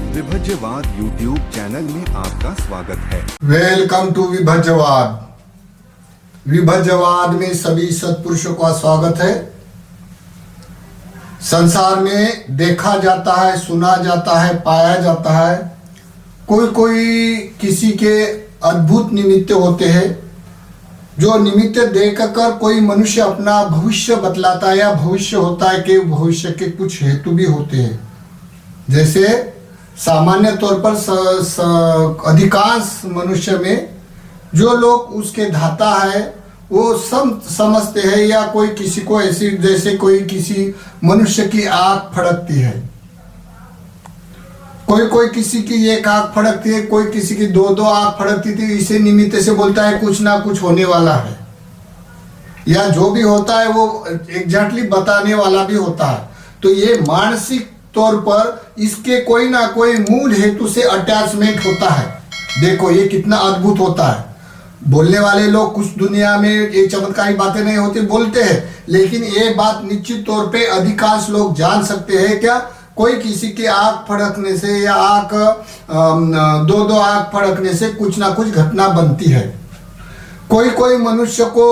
विभज्यवाद YouTube channel में आपका स्वागत है। Welcome to विभज्यवाद। विभज्यवाद में सभी सत्पुरुषों का स्वागत है। संसार में देखा जाता है, सुना जाता है, पाया जाता है, कोई कोई किसी के अद्भुत निमित्त होते हैं, जो निमित्त देखकर कोई मनुष्य अपना भविष्य बतलाता है या भविष्य होता है कि भविष्य के कुछ हेतु भी होते हैं। जैसे सामान्य तौर पर अधिकांश मनुष्य में जो लोग उसके धाता है वो समझते हैं, या कोई किसी को ऐसी जैसे कोई किसी मनुष्य की आंख फड़कती है, कोई किसी की एक आंख फड़कती है, कोई किसी की दो आंख फड़कती थी, इसे निमित्त से बोलता है कुछ ना कुछ होने वाला है, या जो भी होता है वो एग्जैक्टली बताने वाला भी होता है। तो ये मानसिक तौर पर इसके कोई ना कोई मूल हेतु से अटैचमेंट होता है। देखो ये कितना अद्भुत होता है। बोलने वाले लोग कुछ दुनिया में ये चमत्कारी बातें नहीं होती बोलते हैं, लेकिन ये बात निश्चित तौर पे अधिकांश लोग जान सकते हैं। क्या कोई किसी की आंख फड़कने से या आंख दो आंख फड़कने से कुछ ना कुछ घटना बनती है। कोई मनुष्य को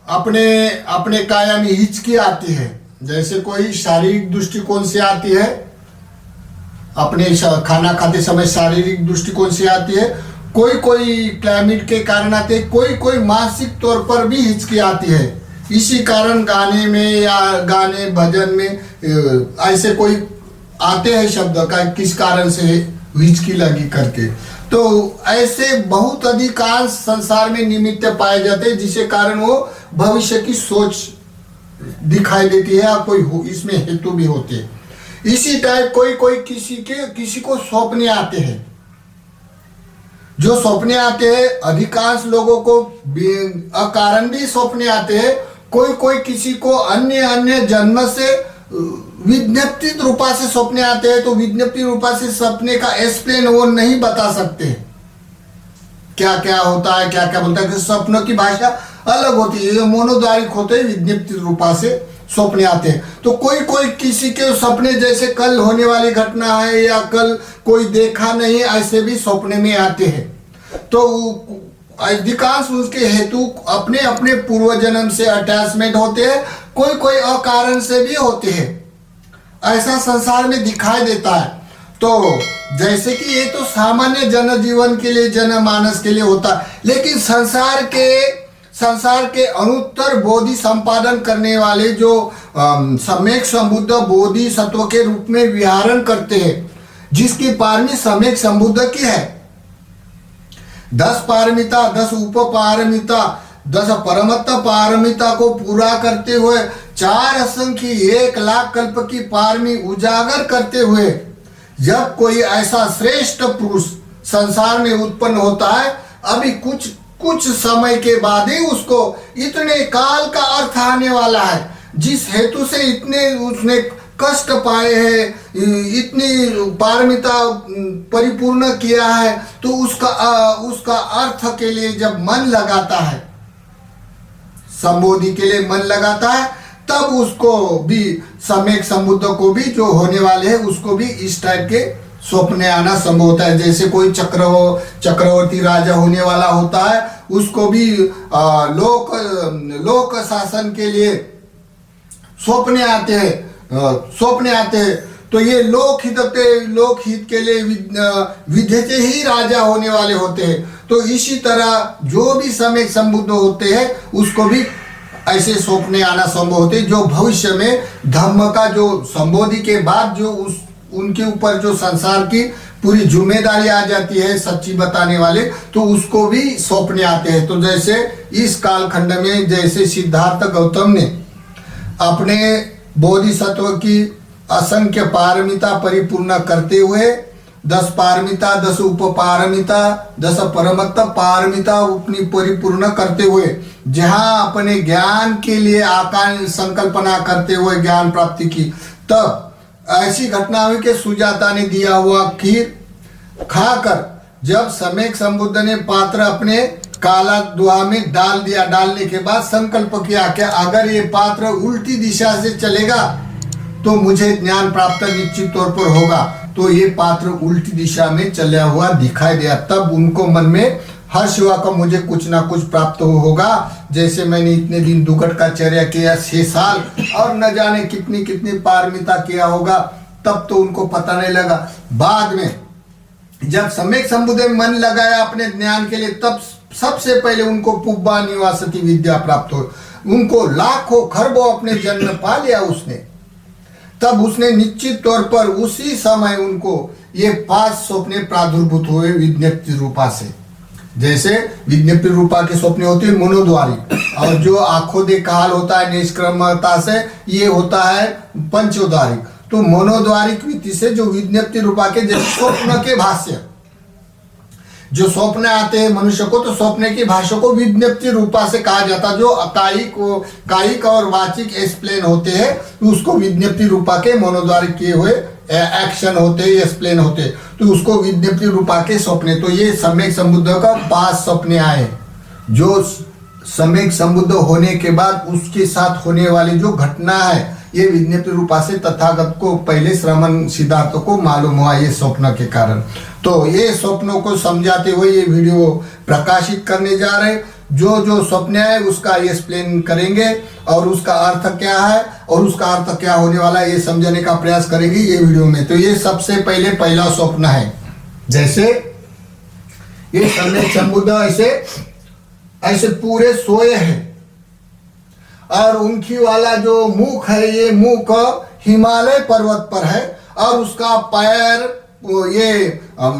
अपने काया में हिचकी आती है, जैसे कोई शारीरिक दृष्टिकोण से आती है, अपने खाना खाते समय शारीरिक दृष्टिकोण से आती है, कोई क्लाइमेट के कारण आती है, कोई मानसिक तौर पर भी हिचकी आती है। इसी कारण गाने में या गाने भजन में ऐसे कोई आते हैं शब्द का किस कारण से हिचकी लगी करके। तो ऐसे बहुत अधिकांश संसार में निमित्त पाए जाते हैं, जिसके कारण वो भविष्य की सोच दिखाई देती है, या कोई इसमें हेतु भी होते हैं। इसी टाइप कोई किसी को सौंपने आते हैं। जो सौंपने आते हैं अधिकांश लोगों को अकारण भी सौंपने आते हैं। कोई किसी को अन्य जन्म से विज्ञप्ति रूपा से सपने आते हैं, तो विज्ञप्ति रूपा से सपने का एक्सप्लेन वो नहीं बता सकते क्या क्या होता है, क्या क्या बोलता है। सपनों की भाषा अलग होती है, ये मोनोद्वारिक होते हैं, विज्ञप्ति रूपा से सपने आते हैं। तो कोई किसी के सपने जैसे कल होने वाली घटना है या कल कोई देखा नहीं, ऐसे भी सपने में आते हैं। तो अधिकांश उसके हेतु अपने अपने पूर्व जन्म से अटैचमेंट होते हैं, कोई अकारण से भी होते हैं। ऐसा संसार में दिखाई देता है। तो जैसे कि ये तो सामान्य जनजीवन के लिए, जनमानस के लिए होता है, लेकिन संसार के अनुत्तर बोधि संपादन करने वाले जो सम्यक संबुद्ध बोधि सत्व के रूप में विहारण करते हैं, जिसकी पारमी सम्यक संबुद्ध की है। 10 पारमिता, 10 उपपारमिता, 10 परमत्त पारमिता को पूरा करते हुए 4 असंख्य 1 लाख कल्प की पारमी उजागर करते हुए जब कोई ऐसा श्रेष्ठ पुरुष संसार में उत्पन्न होता है, अभी कुछ समय के बाद ही उसको इतने काल का अर्थ आने वाला है, जिस हेतु से इतने उसने कष्ट पाए हैं, इतनी पारमिता परिपूर्ण किया है, तो उसका अर्थ के लिए जब मन लगाता है, संबोधि के लिए मन लगाता है, तब उसको भी सम्यक संबुद्ध को भी जो होने वाले हैं उसको भी इस टाइप के सपने आना संभव होता है। जैसे कोई चक्रवर्ती राजा होने वाला होता है, उसको भी लोक शासन के लिए सपने आते हैं। तो ये लोकहित के लिए विद्यते ही राजा होने वाले होते हैं। तो इसी तरह जो भी सम्यक संबुद्ध होते हैं उसको भी ऐसे सपने आना संभव होते हैं, जो भविष्य में धम्म का जो संबोधि के बाद जो उनके ऊपर जो संसार की पूरी जिम्मेदारी आ जाती है सच्ची बताने वाले, तो उसको भी सौंपने आते हैं। तो जैसे इस कालखंड में जैसे सिद्धार्थ गौतम ने अपने बोधिसत्व की असंख्य पारमिता परिपूर्ण करते हुए 10 पारमिता, 10 उपपारमिता, 10 परमत्त पारमिता अपनी परिपूर्ण करते हुए जहां अपने ज्ञान के लिए आकार संकल्पना करते हुए ज्ञान प्राप्ति की, तब ऐसी घटना हुई कि सुजाता ने दिया हुआ खीर खाकर जब सम्यक संबुद्ध ने पात्र अपने काला दुआ में डाल दिया, डालने के बाद संकल्प किया कि अगर ये पात्र उल्टी दिशा से चलेगा तो मुझे ज्ञान प्राप्त निश्चित तौर पर होगा। तो ये पात्र उल्टी दिशा में चला हुआ दिखाई दिया। तब उनको मन में हर्ष हुआ कि मुझे कुछ ना कुछ प्राप्त होगा। जैसे मैंने इतने दिन दुगट का चर्या किया 6 साल और न जाने कितनी कितनी पारमिता किया होगा, तब तो उनको पता नहीं लगा। बाद में जब सम्यक संबुद्धि में मन लगाया अपने ज्ञान के लिए, तब सबसे पहले उनको पुब्बा निवासती विद्या प्राप्त हो। उनको लाखों खरबों अपने जन्म पा लिया उसने। तब उसने निश्चित तौर पर उसी समय उनको ये 5 स्वप्ने प्रादुर्भूत हुए विज्ञप्ति रूपा से। जैसे विज्ञप्ति रूपा के स्वप्ने होते हैं मनोद्वारी, और जो आंखों दे काल होता है निष्क्रमता से, ये होता है पंचोद्वारिक। तो मनोद्वारिक विधि से जो विज्ञप्ति रूपा के जैसे स्वप्न के भाष्य, जो स्वप्न आते हैं मनुष्य को, तो स्वप्न की भाषा को विज्ञप्ति रूपा से कहा जाता है। जो कायिक और वाचिक एक्सप्लेन होते हैं, उसको विज्ञप्ति रूपा के मनोद्वारिक किए हुए एक्शन होते हैं, एक्सप्लेन होते हैं, तो उसको विज्ञप्ति रूपा के स्वप्ने। तो ये सम्यक संबुद्ध का 5 स्वप्ने आए, जो सम्यक संबुद्ध होने के बाद उसके साथ होने वाली जो घटना है, ये विज्ञप्ति रूपा से तथागत को पहले श्रमण सिद्धार्थ को मालूम हुआ ये स्वप्न के कारण। तो ये स्वप्नों को समझाते हुए ये वीडियो प्रकाशित करने जा रहे। जो जो स्वप्न है उसका ये एक्सप्लेन करेंगे, और उसका अर्थ क्या है और उसका अर्थ क्या होने वाला है, ये समझने का प्रयास करेंगे ये वीडियो में। तो ये सबसे पहले पहला स्वप्न है। जैसे ये सम्यक संबुद्ध ऐसे पूरे सोए हैं, और उनकी वाला जो मुख है, ये मुख हिमालय पर्वत पर है, और उसका पैर ये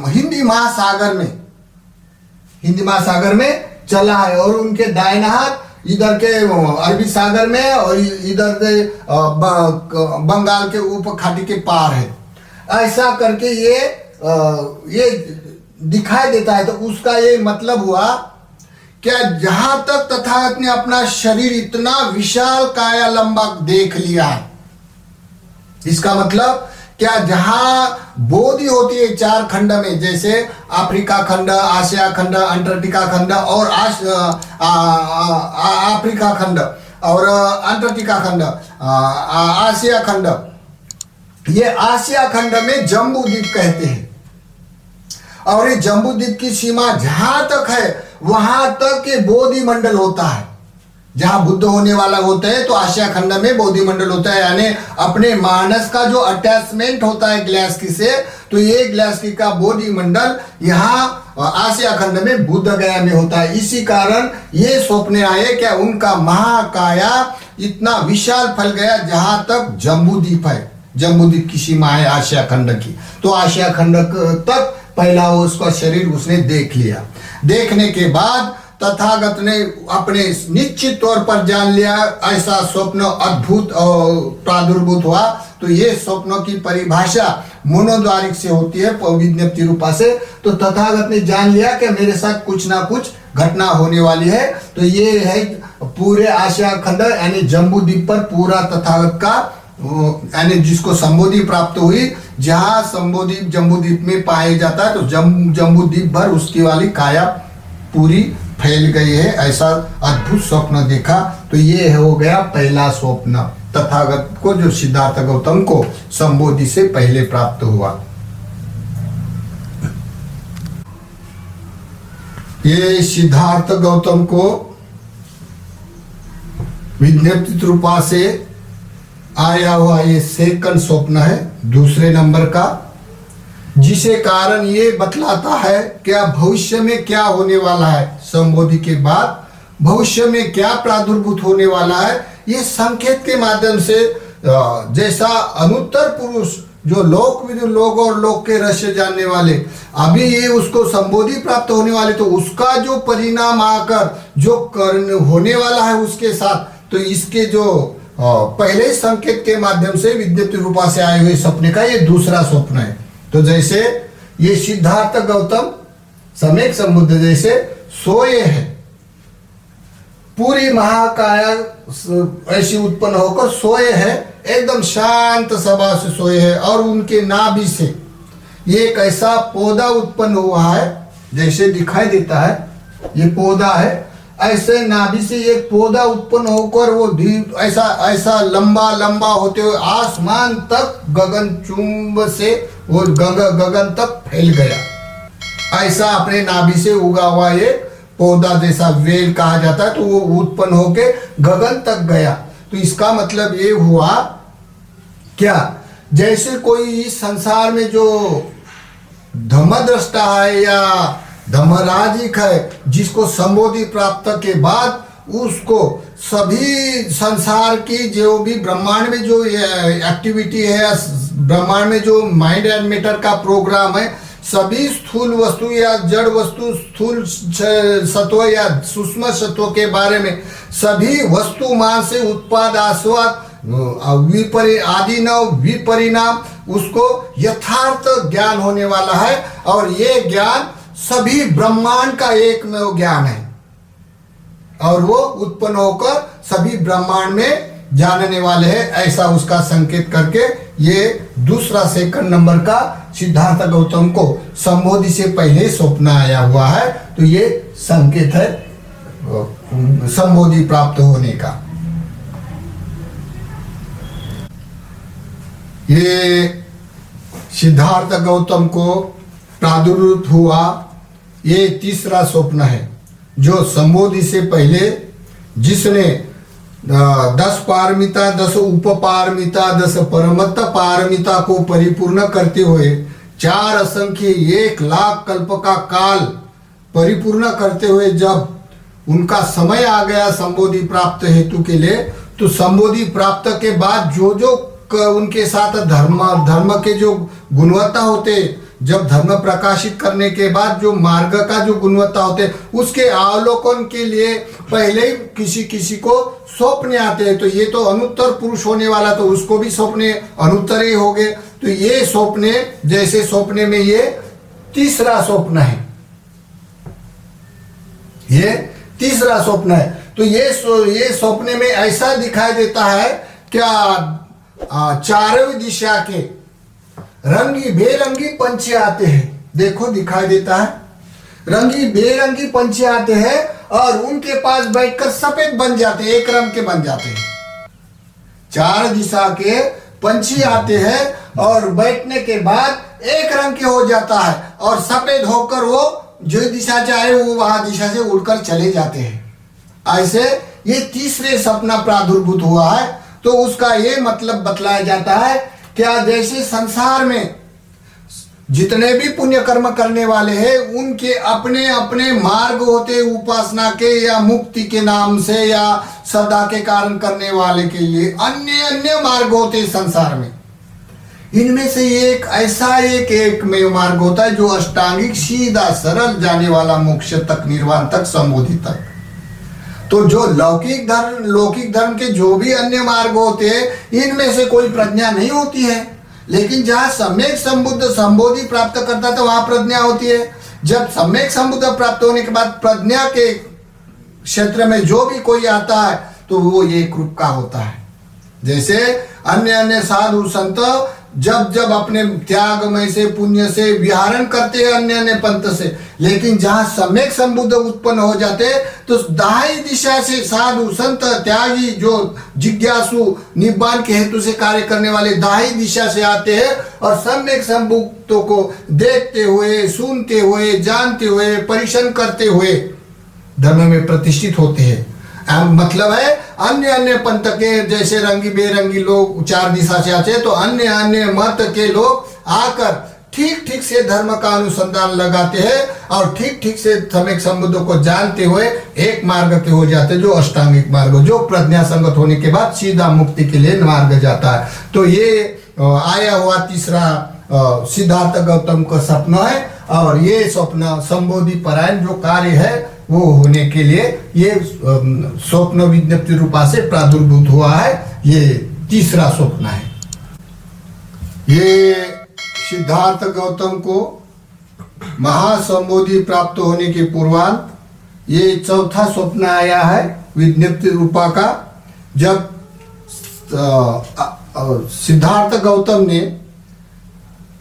हिंदी महासागर में चला है, और उनके दाहिना हाथ इधर के अरबी सागर में और इधर के बंगाल के उपखाड़ी के पार है। ऐसा करके ये दिखाई देता है। तो उसका ये मतलब हुआ क्या, जहां तक तथागत ने अपना शरीर इतना विशाल काया लंबा देख लिया है, इसका मतलब क्या, जहां बोधि होती है 4 खंड में, जैसे अफ्रीका खंड, आशिया खंड, अंटार्कटिका खंड और अफ्रीका खंड और अंटार्कटिका खंड, आशिया खंड, ये आशिया खंड में जम्बू द्वीप कहते हैं। और ये जम्बू द्वीप की सीमा जहां तक है वहां तक ये बोधि मंडल होता है। जहां बुद्ध होने वाला होता है तो आशिया खंड में बोधि मंडल होता है, यानी अपने मानस का जो अटैचमेंट होता है ग्लासकी से, तो ये ग्लासकी का बोधि मंडल यहाँ आशिया खंड में बुद्ध गया में होता है। इसी कारण ये स्वप्न आए क्या, उनका महाकाया इतना विशाल फैल गया जहां तक जम्बूद्वीप है। जम्बूद्वीप की सीमा है आशिया खंड की। तो आशिया खंड तक पहला उसका शरीर उसने देख लिया। देखने के बाद तथागत ने अपने निश्चित तौर पर जान लिया, ऐसा स्वप्न अद्भुत और प्रादुर्भूत हुआ। तो ये स्वप्नों की परिभाषा मनोद्वारिक से होती है, विज्ञप्ति रूपा से। तो तथागत ने जान लिया कि मेरे साथ कुछ ना कुछ घटना होने वाली है। तो ये है पूरे आशिया खंड यानी जम्बूद्वीप पर पूरा तथागत का यानी जिसको संबोधि प्राप्त हुई, जहां संबोधि जम्बूद्वीप में पाया जाता है, तो जम्बूद्वीप भर उसकी वाली काया पूरी फैल गई है। ऐसा अद्भुत स्वप्न देखा। तो ये हो गया पहला स्वप्न, तथागत को जो सिद्धार्थ गौतम को संबोधि से पहले प्राप्त हुआ। ये सिद्धार्थ गौतम को विज्ञप्ति रूपा से आया हुआ ये सेकंड स्वप्न है, दूसरे नंबर का, जिसे कारण ये बतलाता है क्या भविष्य में क्या होने वाला है, संबोधि के बाद भविष्य में क्या प्रादुर्भूत होने वाला है। ये संकेत के माध्यम से जैसा अनुत्तर पुरुष जो लोक और लोक के रहस्य जानने वाले, अभी ये उसको संबोधि प्राप्त होने वाले, तो उसका जो परिणाम आकर जो कर्ण होने वाला है उसके साथ, तो इसके जो पहले संकेत के माध्यम से विज्ञप्ति रूपा से आए हुए सपने का ये दूसरा स्वप्न है। तो जैसे ये सिद्धार्थ गौतम सम्यक संबुद्ध जैसे सोए हैं, पूरी महाकाया ऐसी उत्पन्न होकर सोए हैं, एकदम शांत सभा से सोए हैं, और उनके नाभि से ये एक ऐसा पौधा उत्पन्न हुआ है, जैसे दिखाई देता है ये पौधा है, ऐसे नाभि से एक पौधा उत्पन्न होकर वो ऐसा ऐसा लंबा लंबा होते हुए आसमान तक गगन चुंब से वो गगन तक फैल गया। ऐसा अपने नाभि से उगा हुआ एक पौधा जैसा वेल कहा जाता है, तो वो उत्पन्न होके गगन तक गया। तो इसका मतलब ये हुआ क्या, जैसे कोई इस संसार में जो धर्मद्रष्टा है या धर्मराजिक है, जिसको संबोधि प्राप्त के बाद उसको सभी संसार की जो भी ब्रह्मांड में जो एक्टिविटी है, ब्रह्मांड में जो माइंड एंड मैटर का प्रोग्राम है, सभी स्थूल वस्तु या जड़ वस्तु, स्थूल सत्व या सूक्ष्म सत्व के बारे में सभी वस्तुमान से उत्पाद आस्वाद आदि नव विपरिणाम उसको यथार्थ ज्ञान होने वाला है। और ये ज्ञान सभी ब्रह्मांड का एकमेव ज्ञान है और वो उत्पन्न होकर सभी ब्रह्मांड में जानने वाले हैं, ऐसा उसका संकेत करके ये दूसरा सेकंड नंबर का सिद्धार्थ गौतम को संबोधि से पहले स्वप्न आया हुआ है। तो ये संकेत है संबोधि प्राप्त होने का। ये सिद्धार्थ गौतम को प्रादुर्भूत हुआ ये तीसरा स्वप्न है, जो संबोधि से पहले जिसने 10 पारमिता, 10 उपपारमिता, 10 परमत्त पारमिता को परिपूर्ण करते हुए 4 असंख्य 1 लाख कल्प का काल परिपूर्ण करते हुए जब उनका समय आ गया संबोधि प्राप्त हेतु के लिए, तो संबोधि प्राप्त के बाद जो जो उनके साथ धर्म के जो गुणवत्ता होते, जब धर्म प्रकाशित करने के बाद जो मार्ग का जो गुणवत्ता होते, उसके अवलोकन के लिए पहले ही किसी किसी को स्वप्न आते हैं। तो ये तो अनुत्तर पुरुष होने वाला, तो उसको भी स्वप्न अनुत्तर ही हो गए। तो ये स्वप्न, जैसे स्वप्न में ये तीसरा स्वप्न है, ये तीसरा स्वप्न है। तो ये स्वप्न में ऐसा दिखाई देता है क्या, चारों दिशा के रंगी बेरंगी पंछी आते हैं। देखो दिखाई देता है, रंगी बेरंगी पंछी आते हैं और उनके पास बैठकर सफेद बन जाते हैं, एक रंग के बन जाते हैं। 4 दिशा के पंछी आते हैं और बैठने के बाद एक रंग के हो जाता है और सफेद होकर वो जो दिशा चाहे वो वहां दिशा से उड़कर चले जाते हैं। ऐसे ये तीसरे सपना प्रादुर्भूत हुआ है। तो उसका ये मतलब बतलाया जाता है क्या, जैसे संसार में जितने भी पुण्य कर्म करने वाले हैं उनके अपने अपने मार्ग होते, उपासना के या मुक्ति के नाम से या सदा के कारण करने वाले के लिए अन्य अन्य मार्ग होते संसार में। इनमें से एक ऐसा एक में मार्ग होता है जो अष्टांगिक सीधा सरल जाने वाला मोक्ष तक, निर्वाण तक, संबोधि तक। तो जो लौकिक धर्म के जो भी अन्य मार्ग होते हैं इनमें से कोई प्रज्ञा नहीं होती है, लेकिन जहां सम्यक संबुद्ध संबोधि प्राप्त करता है तो वहां प्रज्ञा होती है। जब सम्यक संबुद्ध प्राप्त होने के बाद प्रज्ञा के क्षेत्र में जो भी कोई आता है तो वो एक रूप का होता है। जैसे अन्य अन्य साधु संत जब जब अपने त्यागमय से पुण्य से विहारण करते हैं अन्य अन्य पंथ से, लेकिन जहां सम्यक संबुद्ध उत्पन्न हो जाते तो दाहिनी दिशा से साधु संत त्यागी जो जिज्ञासु निब्बान के हेतु से कार्य करने वाले दाहिनी दिशा से आते हैं और सम्यक संबुद्धों को देखते हुए, सुनते हुए, जानते हुए, परीक्षण करते हुए धर्म में प्रतिष्ठित होते हैं। मतलब है अन्य अन्य पंथ के जैसे रंगी बेरंगी लोग 4 दिशा से आते हैं, तो अन्य अन्य मत के लोग आकर ठीक ठीक से धर्म का अनुसंधान लगाते हैं और ठीक ठीक से सम्यक संबुद्धों को जानते हुए एक मार्ग के हो जाते हैं, जो अष्टांगिक मार्ग, जो प्रज्ञा संगत होने के बाद सीधा मुक्ति के लिए मार्ग जाता है। तो ये आया हुआ तीसरा सिद्धार्थ गौतम का सपना है और ये स्वप्न संबोधि परायण जो कार्य है वो होने के लिए ये स्वप्न विज्ञप्ति रूपा से प्रादुर्भूत हुआ है। ये तीसरा स्वप्न है। ये सिद्धार्थ गौतम को महासंबोधि प्राप्त होने के पूर्वांत ये चौथा स्वप्न आया है विज्ञप्ति रूपा का, जब सिद्धार्थ गौतम ने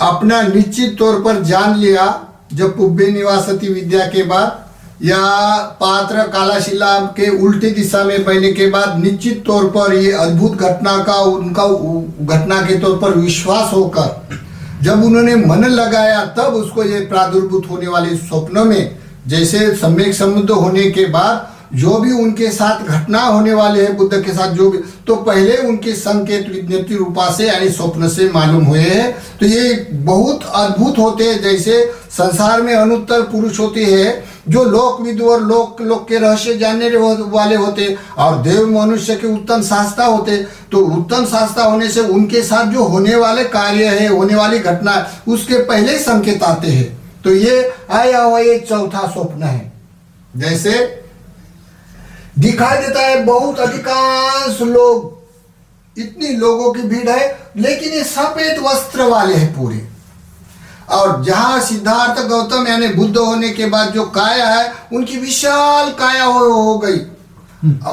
अपना निश्चित तौर पर जान लिया, जब पुब्बे निवासती विद्या के बाद या पात्र कालाशिला के उल्टी दिशा में बहने के बाद निश्चित तौर पर ये अद्भुत घटना का उनका घटना के तौर पर विश्वास होकर जब उन्होंने मन लगाया तब उसको ये प्रादुर्भूत होने वाले स्वप्न में जैसे सम्यक संबंध होने के बाद जो भी उनके साथ घटना होने वाले हैं बुद्ध के साथ जो भी तो पहले उनके संकेत विज्ञप्ति रूपा से यानी स्वप्न से मालूम हुए हैं। तो ये बहुत अद्भुत होते हैं। जैसे संसार में अनुत्तर पुरुष होते हैं जो लोकविद और लोक के रहस्य जानने वाले होते और देव मनुष्य के उत्तम शास्त्रा होते। तो उत्तम शास्त्रा होने से उनके साथ जो होने वाले कार्य है होने वाली घटना उसके पहले संकेत आते हैं। तो ये आया हुआ ये चौथा स्वप्न है। जैसे दिखाई देता है बहुत अधिकांश लोग इतनी लोगों की भीड़ है लेकिन ये सफेद वस्त्र वाले हैं पूरे। और जहां सिद्धार्थ गौतम यानी बुद्ध होने के बाद जो काया है उनकी विशाल काया हो गई।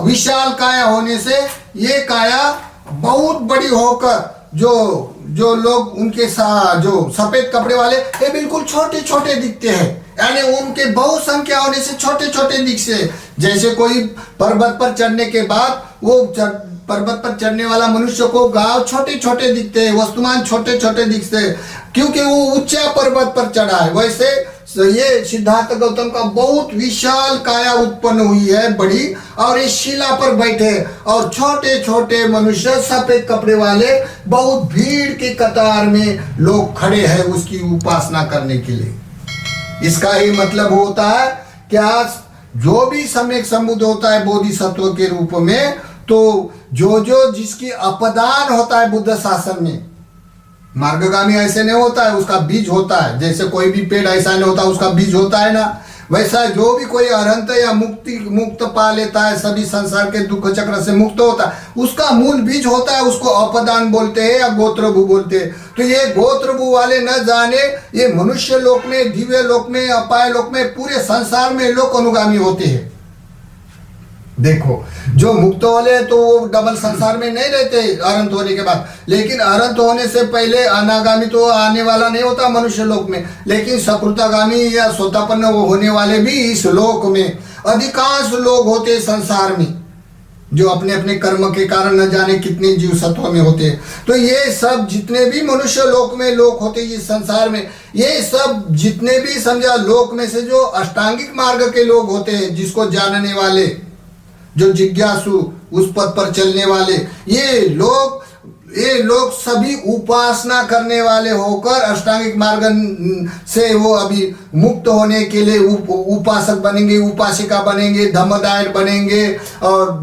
विशाल काया होने से ये काया बहुत बड़ी होकर जो लोग उनके साथ जो सफेद कपड़े वाले ये बिल्कुल छोटे छोटे दिखते हैं। यानी उनके बहुत संख्या होने से छोटे छोटे दिखते। जैसे कोई पर्वत पर चढ़ने के बाद वो पर्वत पर चढ़ने वाला मनुष्य को गांव छोटे छोटे दिखते हैं, वस्तुमान छोटे छोटे दिखते हैं क्योंकि वो ऊंचा पर्वत पर चढ़ा है। वैसे ये सिद्धार्थ गौतम का बहुत विशाल काया उत्पन्न हुई है बड़ी और इस शिला पर बैठे और छोटे छोटे मनुष्य सफेद कपड़े वाले बहुत भीड़ के कतार में लोग खड़े हैं उसकी उपासना करने के लिए। इसका ही मतलब होता है क्या जो भी सम्यक संबुद्ध होता है बोधिसत्व के रूप में तो जो जिसकी अपदान होता है बुद्ध शासन में मार्गगामी ऐसे नहीं होता है उसका बीज होता है। जैसे कोई भी पेड़ ऐसा नहीं होता उसका बीज होता है ना वैसा जो भी कोई अरहंत या मुक्त पा लेता है सभी संसार के दुख चक्र से मुक्त होता है उसका मूल बीज होता है उसको अपदान बोलते हैं या गोत्रभू बोलते हैं। तो ये गोत्रभू वाले न जाने ये मनुष्य लोक में दिव्य लोक में अपाय लोक में पूरे संसार में लोक अनुगामी होते हैं। देखो जो मुक्त वाले तो वो डबल संसार में नहीं रहते अनंत होने के बाद, लेकिन अनंत होने से पहले अनागामी तो आने वाला नहीं होता मनुष्य लोक में, लेकिन सकृतागामी या स्वतापन्न वो होने वाले भी इस लोक में अधिकांश लोग होते संसार में जो अपने अपने कर्म के कारण न जाने कितने जीव सत्व में होते हैं। तो ये सब जितने भी मनुष्य लोक में लोग होते इस संसार में ये सब जितने भी समझा लोक में से जो अष्टांगिक मार्ग के लोग होते हैं जिसको जानने वाले जो जिज्ञासु उस पद पर चलने वाले ये लोग सभी उपासना करने वाले होकर अष्टांगिक मार्ग से वो अभी मुक्त होने के लिए उपासक बनेंगे, उपासिका बनेंगे, धम्मदायक बनेंगे और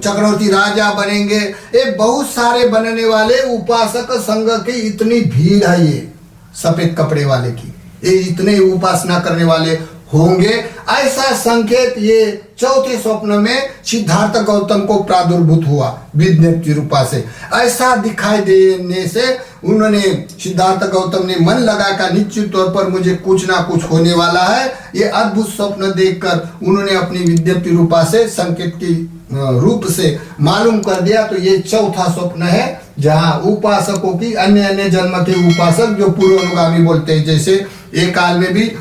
चक्रवर्ती राजा बनेंगे। ये बहुत सारे बनने वाले उपासक संघ की इतनी भीड़ है ये सफेद कपड़े वाले की, ये इतने उपासना करने वाले होंगे। ऐसा संकेत ये चौथे स्वप्न में सिद्धार्थ गौतम को प्रादुर्भूत हुआ विज्ञप्ति रूपा से। ऐसा दिखाई देने से उन्होंने सिद्धार्थ गौतम ने मन लगाकर निश्चित तौर पर मुझे कुछ ना कुछ होने वाला है। ये अद्भुत स्वप्न देखकर उन्होंने अपनी विज्ञप्ति रूपा से संकेत की रूप से मालूम कर दिया। तो ये चौथा स्वप्न है जहाँ उपासकों की अन्य अन्य जन्म के उपासक जो पूर्वानुगामी बोलते हैं, जैसे एक काल में भी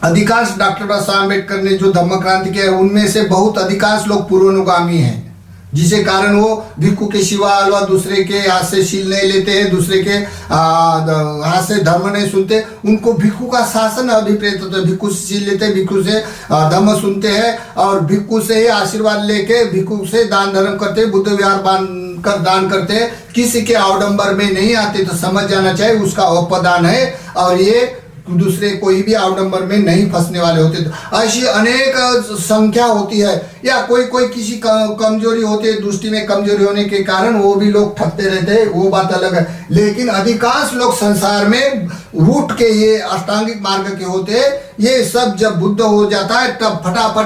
अधिकांश डॉक्टर बाबा साहब अम्बेडकर ने जो धम्म क्रांति किया है उनमें से बहुत अधिकांश लोग पूर्वानुगामी हैं, जिसे कारण वो भिक्खु के सिवा अलावा दूसरे के हाथ से शील नहीं लेते हैं, दूसरे के हाथ से धर्म नहीं सुनते। उनको भिक्खु का शासन अभिप्रेत होता है, भिक्खु से शील लेते, भिक्खु से धर्म सुनते हैं और भिक्खु से ही आशीर्वाद लेके भिक्खु से दान धर्म करते, बुद्ध विहार बांध कर दान करते। किसी के अवडंबर में नहीं आते तो समझ जाना चाहिए उसका अपदान है और ये दूसरे कोई भी आउटनंबर में नहीं फंसने वाले होते। तो ऐसी अनेक संख्या होती है या कोई किसी कमजोरी होती है, दृष्टि में कमजोरी होने के कारण वो भी लोग ठगते रहते हैं, वो बात अलग है। लेकिन अधिकांश लोग संसार में रूट के ये अष्टांगिक मार्ग के होते हैं। ये सब जब बुद्ध हो जाता है तब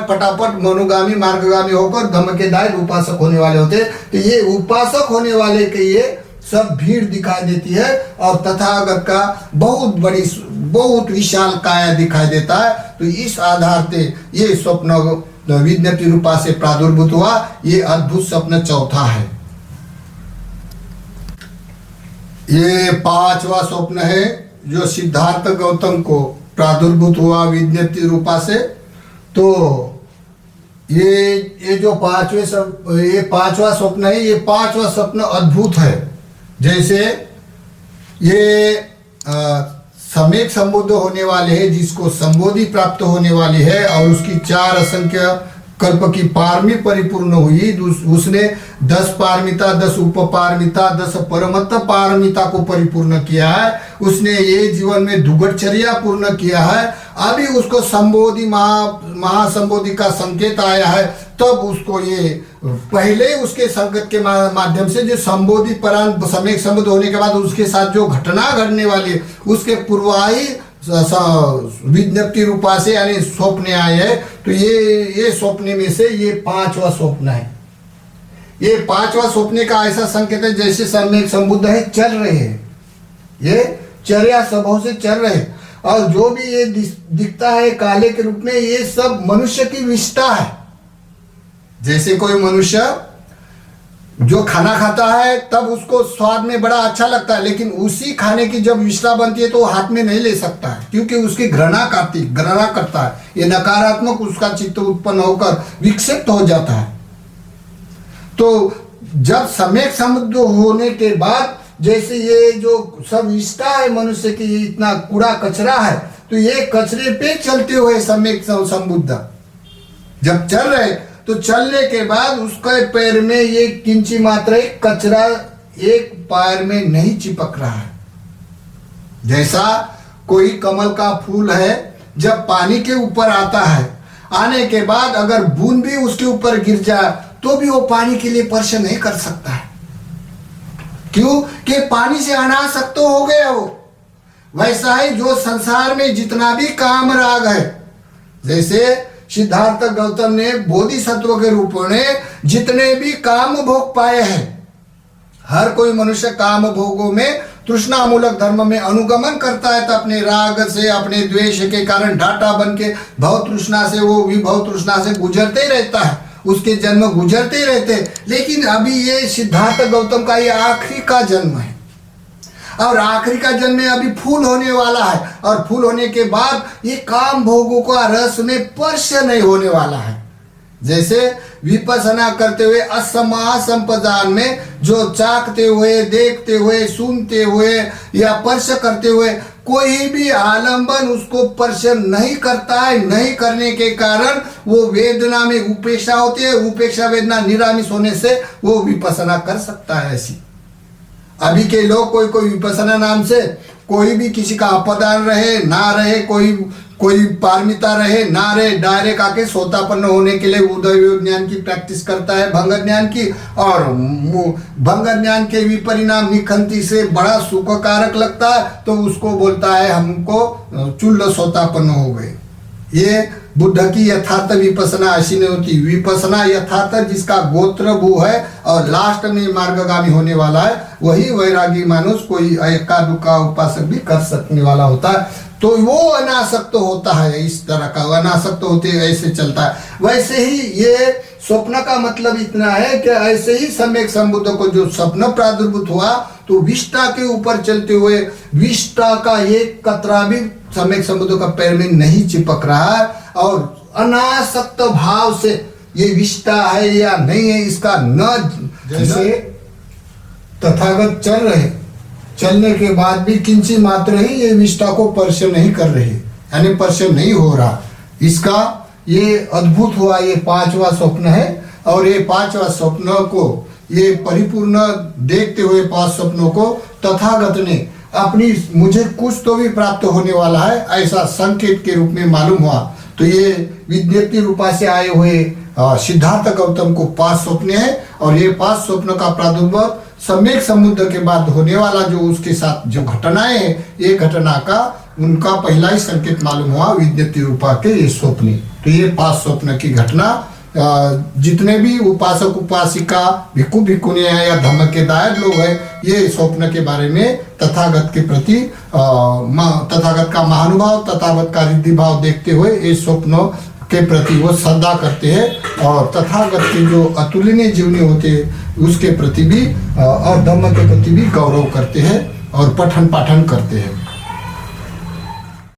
फटाफट मनोगामी मार्गगामी होकर धम्म के दायरे उपासक होने वाले होते हैं। तो ये उपासक होने वाले के ये सब भीड़ दिखाई देती है और तथागत का बहुत विशाल काया दिखाई देता है। तो इस आधार से ये स्वप्न विज्ञप्ति रूपा से प्रादुर्भूत हुआ। ये अद्भुत स्वप्न चौथा है। ये पांचवा स्वप्न है जो सिद्धार्थ गौतम को प्रादुर्भूत हुआ विज्ञप्ति रूपा से। तो ये जो ये पांचवा स्वप्न है, ये पांचवा स्वप्न अद्भुत है। जैसे ये सम्यक संबुद्ध होने वाले हैं, जिसको संबोधि प्राप्त होने वाली है और उसकी 4 असंख्य कल्प की पारमी परिपूर्ण हुई। उसने 10 पारमिता, 10 उपपारमिता, 10 परमत्त पारमिता को परिपूर्ण किया है। उसने ये जीवन में दुगटचर्या पूर्ण किया है। अभी उसको संबोधि महासंबोधि का संकेत आया है, तब उसको ये पहले उसके संकेत के माध्यम से जो संबोधि परांत सम्यक संबुद्ध होने के बाद उसके साथ जो घटना घटने वाली है, उसके पूर्वाही विज्ञप्ति रूपा से यानी स्वप्न आए हैं। तो ये स्वप्न में से ये 5वां स्वप्न है। ये 5वां स्वप्न का ऐसा संकेत है जैसे सम्यक संबुद्ध है, चल रहे हैं, ये चर्या स्वभाव से चल रहे हैं। और जो भी ये दिखता है काले के रूप में, ये सब मनुष्य की विष्ठा है। जैसे कोई मनुष्य जो खाना खाता है तब उसको स्वाद में बड़ा अच्छा लगता है, लेकिन उसी खाने की जब विष्ठा बनती है तो वो हाथ में नहीं ले सकता है, क्योंकि उसकी घृणा करता है। ये नकारात्मक उसका चित्त उत्पन्न होकर विक्षिप्त हो जाता है। तो जब सम्यक संबुद्ध होने के बाद जैसे ये जो सब विष्ठा है मनुष्य की, इतना कूड़ा कचरा है, तो ये कचरे पे चलते हुए सम्यक संबुद्ध जब चल रहे, तो चलने के बाद उसके पैर में ये किंची मात्र एक कचरा एक पैर में नहीं चिपक रहा है। जैसा कोई कमल का फूल है, जब पानी के ऊपर आता है, आने के बाद अगर बूंद भी उसके ऊपर गिर जाए तो भी वो पानी के लिए स्पर्श नहीं कर सकता है। क्यों? कि पानी से अनासक्त हो गया वो। वैसा ही जो संसार में जितना भी काम राग है, जैसे सिद्धार्थ गौतम ने बोधिसत्व के रूप में जितने भी काम भोग पाए हैं, हर कोई मनुष्य काम भोगों में तृष्णा मूलक धर्म में अनुगमन करता है, तो अपने राग से अपने द्वेष के कारण डाटा बन के भव तृष्णा से वो विभव तृष्णा से गुजरते ही रहता है, उसके जन्म गुजरते ही रहते। लेकिन अभी ये सिद्धार्थ गौतम का ये आखिरी का जन्म है, और आखिरी का जन्म में अभी फूल होने वाला है, और फूल होने के बाद ये काम भोगों का रस में स्पर्श नहीं होने वाला है। जैसे विपස්සना करते हुए असमा संपदान में जो चाकते हुए, देखते हुए, सुनते हुए या स्पर्श करते हुए कोई भी आलंबन उसको स्पर्श नहीं करता है, नहीं करने के कारण वो वेदना में उपेक्षा होती है। उपेक्षा वेदना निरामिष होने से वो विपස්සना कर सकता है। ऐसी अभी के लोग कोई विपස්සना नाम से कोई भी किसी का अपदान रहे ना रहे, कोई पारमिता रहे ना रहे, डायरेक्ट आके सोतापन्न होने के लिए उदय ज्ञान की प्रैक्टिस करता है, भंग ज्ञान की। और भंग ज्ञान के विपरिणाम निखंति से बड़ा सुखकारक लगता है, तो उसको बोलता है हमको चुल्ल सोतापन्न हो गए। ये बुद्ध की यथार्थ विपස්සना ऐसी नहीं होती। विपස්සना यथार्थ जिसका गोत्र भू है और लास्ट में मार्गगामी होने वाला है, वही वैरागी मानुष कोई एका दुका उपासक भी कर सकने वाला होता है। तो वो अनासक्त होता है, इस तरह का अनासक्त होते ऐसे चलता है। वैसे ही ये स्वप्न का मतलब इतना है कि ऐसे ही सम्यक संबुद्ध को जो स्वप्न प्रादुर्भूत हुआ, तो विष्ठा के ऊपर चलते हुए विष्ठा का एक कतरा भी सम्यक संबुद्ध का पैर में नहीं चिपक रहा है, और अनासक्त भाव से ये विष्ठा है या नहीं है इसका न, जैसे तथागत चल रहे, चलने के बाद भी किंची मात्र ही ये विष्ठा को स्पर्श नहीं कर रहे, यानी स्पर्श नहीं हो रहा। इसका ये अद्भुत हुआ, ये 5वां स्वप्न है। और ये 5वां स्वप्न को ये परिपूर्ण देखते हुए 5 स्वप्नों को तथागत ने अपनी मुझे कुछ तो भी प्राप्त होने वाला है ऐसा संकेत के रूप में मालूम हुआ। तो ये विज्ञप्ति रूपा से आए हुए सिद्धार्थ गौतम को 5 स्वप्न है, और ये 5 स्वप्न का प्रादुर्भाव सम्यक संबुद्ध के बाद होने वाला जो उसके साथ जो घटनाएं हैं, ये घटना का उनका पहला ही संकेत मालूम हुआ विज्ञप्ति रूपा के ये स्वप्न। तो ये 5 स्वप्न की घटना जितने भी उपासक उपासिका भिक्खु भिक्खुनियां या धम्म के दायक लोग हैं, ये स्वप्न के बारे में तथागत के प्रति तथागत का महानुभाव, तथागत का रिद्धि भाव देखते हुए इस स्वप्नों के प्रति वो श्रद्धा करते हैं, और तथागत के जो अतुलनीय जीवनी होते हैं उसके प्रति भी और धम्म के प्रति भी गौरव करते हैं और पठन पाठन करते हैं।